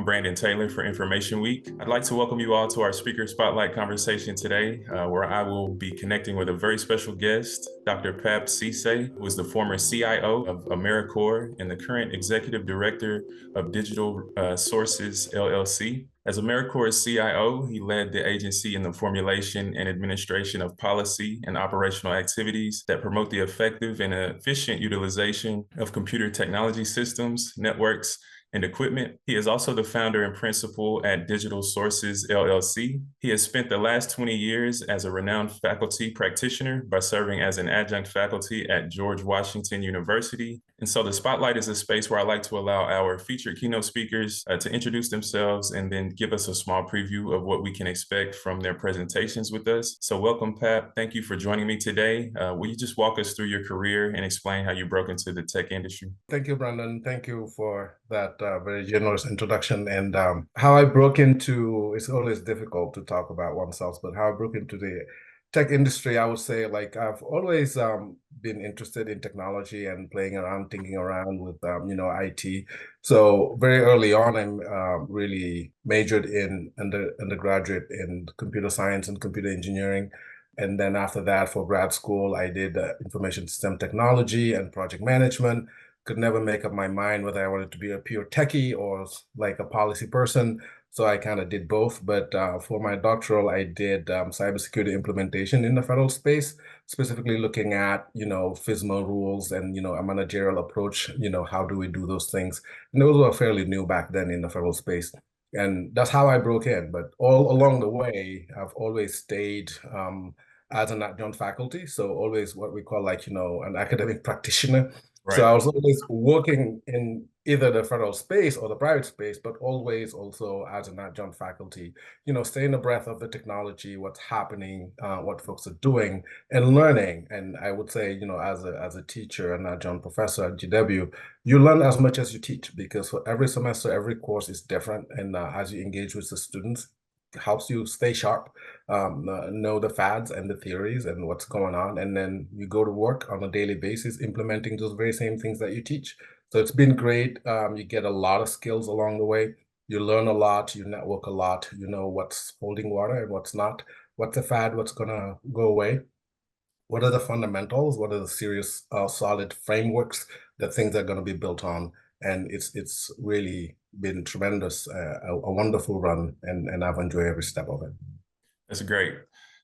Brandon Taylor for Information Week. I'd like to welcome you all to our Speaker Spotlight conversation today, where I will be connecting with a very special guest, Dr. Pape Cisse, who is the former CIO of AmeriCorps and the current Executive Director of Digital Sources, LLC. As AmeriCorps' CIO, he led the agency in the formulation and administration of policy and operational activities that promote the effective and efficient utilization of computer technology systems, networks, and equipment. He is also the founder and principal at Digital Sources, LLC. He has spent the last 20 years as a renowned faculty practitioner by serving as an adjunct faculty at George Washington University. And so the Spotlight is a space where I like to allow our featured keynote speakers to introduce themselves and then give us a small preview of what we can expect from their presentations with us. So welcome, Pape. Thank you for joining me today. Will you just walk us through your career and explain how you broke into the tech industry? Thank you, Brandon. Thank you for that very generous introduction. And how I broke into, it's always difficult to talk about oneself, but how I broke into the tech industry, I would say, like, I've always been interested in technology and playing around, thinking around with, IT. So very early on, I really majored in undergraduate in computer science and computer engineering. And then after that, for grad school, I did information system technology and project management. Could never make up my mind whether I wanted to be a pure techie or like a policy person. So I kind of did both. But for my doctoral, I did cybersecurity implementation in the federal space, specifically looking at, FISMA rules and, a managerial approach, how do we do those things? And those were fairly new back then in the federal space. And that's how I broke in. But all along the way, I've always stayed as an adjunct faculty. So always what we call an academic practitioner. Right. So I was always working in either the federal space or the private space, but always also as an adjunct faculty, staying abreast of the technology, what's happening, what folks are doing, and learning. And I would say, as a teacher and adjunct professor at GW, you learn as much as you teach, because for every semester, every course is different. And as you engage with the students, helps you stay sharp, know the fads and the theories and what's going on. And then you go to work on a daily basis, implementing those very same things that you teach. So it's been great. You get a lot of skills along the way. You learn a lot, you network a lot, you know what's holding water and what's not, what's a fad, what's gonna go away. What are the fundamentals? What are the serious, solid frameworks that things are going to be built on? And it's really been tremendous, a wonderful run, and I've enjoyed every step of it. That's great.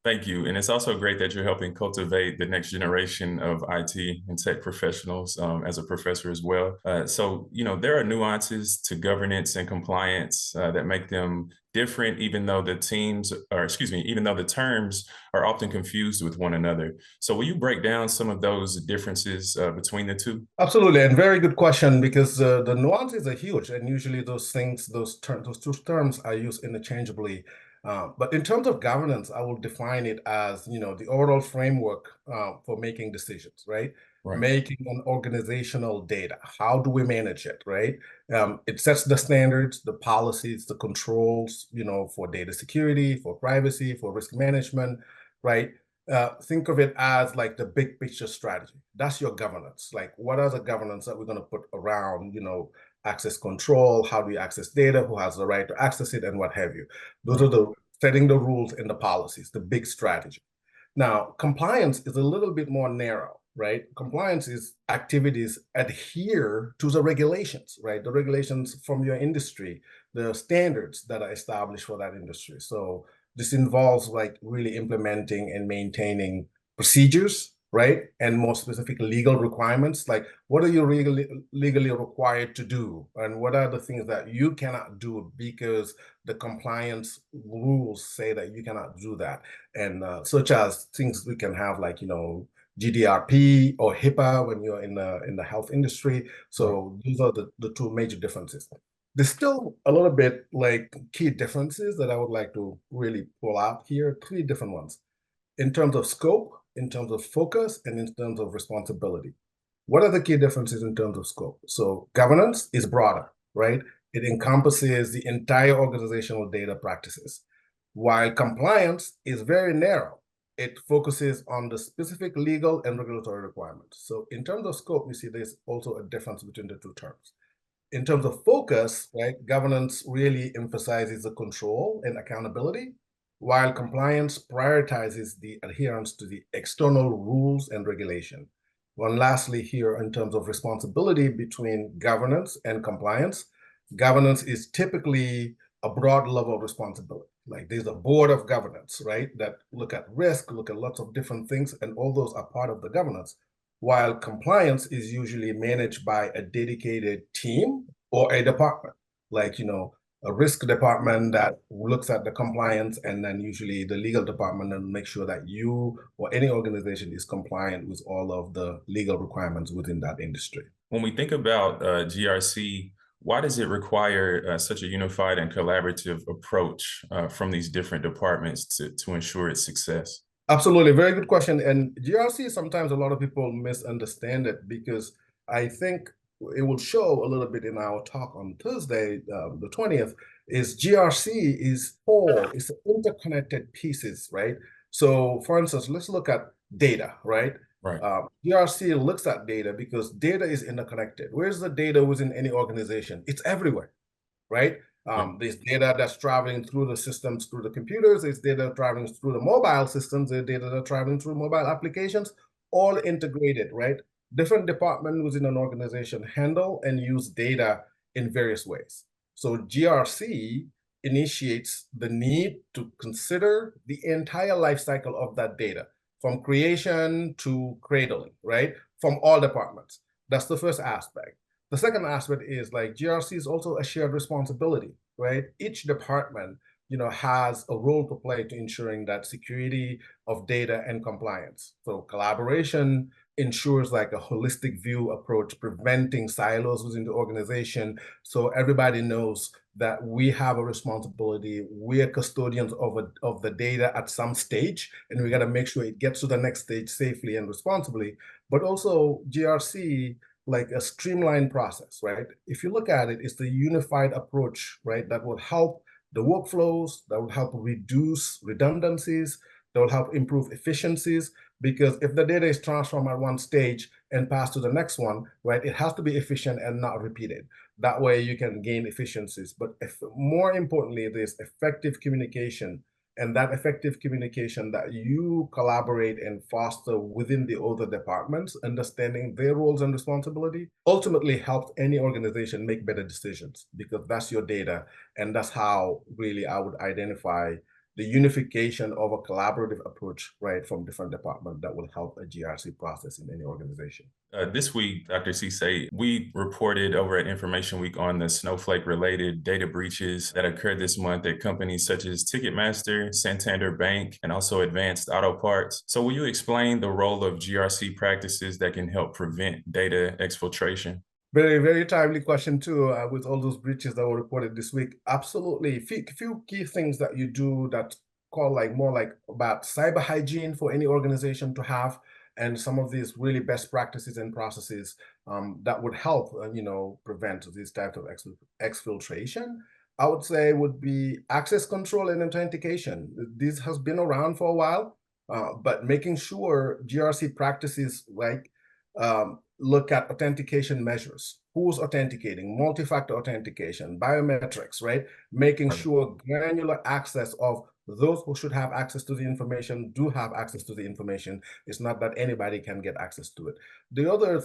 Thank you. And it's also great that you're helping cultivate the next generation of IT and tech professionals as a professor as well. So, there are nuances to governance and compliance that make them different, even though the terms are often confused with one another. So will you break down some of those differences between the two? Absolutely, and very good question, because the nuances are huge, and usually those two terms are used interchangeably. But in terms of governance, I will define it as, the overall framework for making decisions, right? Right. Making an organizational data. How do we manage it, right? It sets the standards, the policies, the controls, for data security, for privacy, for risk management, right? Think of it as like the big picture strategy. That's your governance. Like, what are the governance that we're going to put around, access control? How do you access data? Who has the right to access it, and what have you? Those are the setting the rules and the policies, the big strategy. Now, compliance is a little bit more narrow, right? Compliance is activities adhere to the regulations, right? The regulations from your industry, the standards that are established for that industry. So this involves like really implementing and maintaining procedures, right? And more specific legal requirements, like what are you legally required to do? And what are the things that you cannot do because the compliance rules say that you cannot do that? And such as things we can have like, GDRP or HIPAA when you're in the health industry. So these are the two major differences. There's still a little bit like key differences that I would like to really pull out here, 3 different ones. In terms of scope, in terms of focus, and in terms of responsibility. What are the key differences in terms of scope? So governance is broader, right? It encompasses the entire organizational data practices, while compliance is very narrow. It focuses on the specific legal and regulatory requirements. So in terms of scope, you see there's also a difference between the two terms. in terms of focus, right, governance really emphasizes the control and accountability, while compliance prioritizes the adherence to the external rules and regulation. One lastly here in terms of responsibility between governance and compliance, governance is typically a broad level of responsibility. Like there's a board of governance, right, that look at risk, look at lots of different things, and all those are part of the governance, while compliance is usually managed by a dedicated team or a department, like, a risk department that looks at the compliance, and then usually the legal department and make sure that you or any organization is compliant with all of the legal requirements within that industry. When we think about GRC, why does it require such a unified and collaborative approach from these different departments to ensure its success? Absolutely, very good question. And GRC, sometimes a lot of people misunderstand it, because I think it will show a little bit in our talk on Thursday, the 20th, is GRC is whole, it's interconnected pieces, right? So for instance, let's look at data, right? Right. GRC looks at data because data is interconnected. Where's the data within any organization? It's everywhere, right? There's data that's traveling through the systems, through the computers. There's data traveling through the mobile systems. There's data that's traveling through mobile applications, all integrated, right? Different departments within an organization handle and use data in various ways. So GRC initiates the need to consider the entire life cycle of that data, from creation to cradling, right? From all departments. That's the first aspect. The second aspect is like GRC is also a shared responsibility, right? Each department, has a role to play to ensuring that security of data and compliance. So collaboration ensures like a holistic view approach, preventing silos within the organization. So everybody knows that we have a responsibility. We are custodians of the data at some stage, and we got to make sure it gets to the next stage safely and responsibly. But also GRC, like a streamlined process, right? If you look at it, it's the unified approach, right, that will help the workflows, that will help reduce redundancies, that will help improve efficiencies, because if the data is transformed at one stage and passed to the next one, right, it has to be efficient and not repeated. That way you can gain efficiencies. But more importantly, there's effective communication, and that effective communication that you collaborate and foster within the other departments, understanding their roles and responsibility, ultimately helps any organization make better decisions, because that's your data. And that's how really I would identify the unification of a collaborative approach, right, from different departments that will help a GRC process in any organization. This week, Dr. Cisse, we reported over at Information Week on the Snowflake-related data breaches that occurred this month at companies such as Ticketmaster, Santander Bank, and also Advanced Auto Parts. So will you explain the role of GRC practices that can help prevent data exfiltration? Very, very timely question too, with all those breaches that were reported this week. Absolutely. Few key things that you do that call like more like about cyber hygiene for any organization to have, and some of these really best practices and processes that would help, prevent these types of exfiltration. I would say would be access control and authentication. This has been around for a while, but making sure GRC practices like look at authentication measures. Who's authenticating? Multi-factor authentication, biometrics, right? Making sure granular access of those who should have access to the information do have access to the information. It's not that anybody can get access to it. The other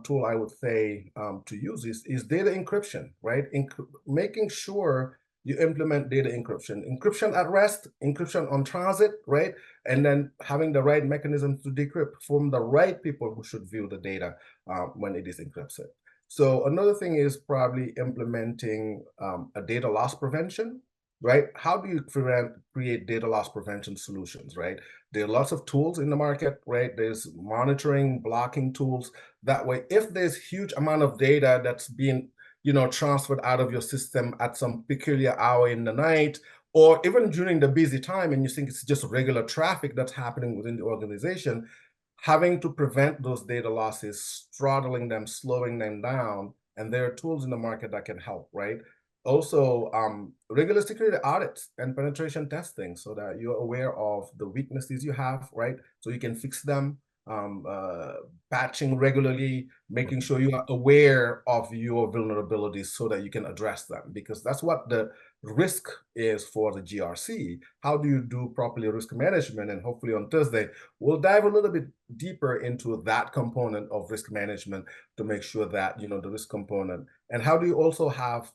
tool I would say to use is data encryption, right? Making sure you implement data encryption at rest, encryption on transit, right? And then having the right mechanisms to decrypt from the right people who should view the data when it is encrypted. So another thing is probably implementing a data loss prevention, right? How do you create data loss prevention solutions, right? There are lots of tools in the market, right? There's monitoring, blocking tools. That way, if there's huge amount of data that's being transferred out of your system at some peculiar hour in the night, or even during the busy time, and you think it's just regular traffic that's happening within the organization, having to prevent those data losses, throttling them, slowing them down, and there are tools in the market that can help, right? Also, regular security audits and penetration testing so that you're aware of the weaknesses you have, right? So you can fix them. patching regularly, making sure you are aware of your vulnerabilities so that you can address them, because that's what the risk is for the GRC. How do you do properly risk management? And hopefully on Thursday, we'll dive a little bit deeper into that component of risk management to make sure that, the risk component. And how do you also have,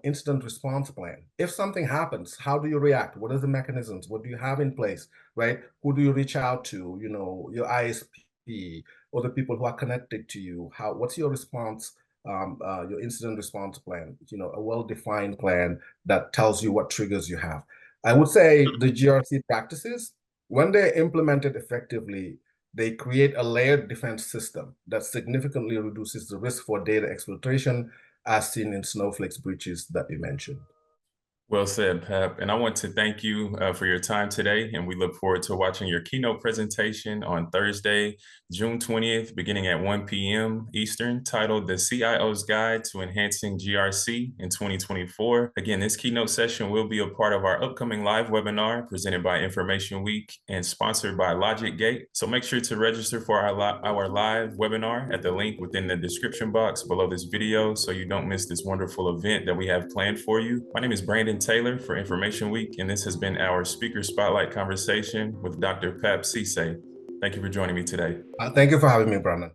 incident response plan? If something happens, how do you react? What are the mechanisms? What do you have in place, right? Who do you reach out to? Your ISP or the people who are connected to you. What's your response? Your incident response plan, a well-defined plan that tells you what triggers you have. I would say the GRC practices, when they're implemented effectively, they create a layered defense system that significantly reduces the risk for data exploitation, as seen in Snowflake's breaches that you mentioned. Well said, Pape. And I want to thank you for your time today. And we look forward to watching your keynote presentation on Thursday, June 20th, beginning at 1 p.m. Eastern, titled The CIO's Guide to Enhancing GRC in 2024. Again, this keynote session will be a part of our upcoming live webinar presented by Information Week and sponsored by Logic Gate. So make sure to register for our live webinar at the link within the description box below this video so you don't miss this wonderful event that we have planned for you. My name is Brandon Taylor for Information Week, and this has been our Speaker Spotlight conversation with Dr. Pape Cisse. Thank you for joining me today. Thank you for having me, Brandon.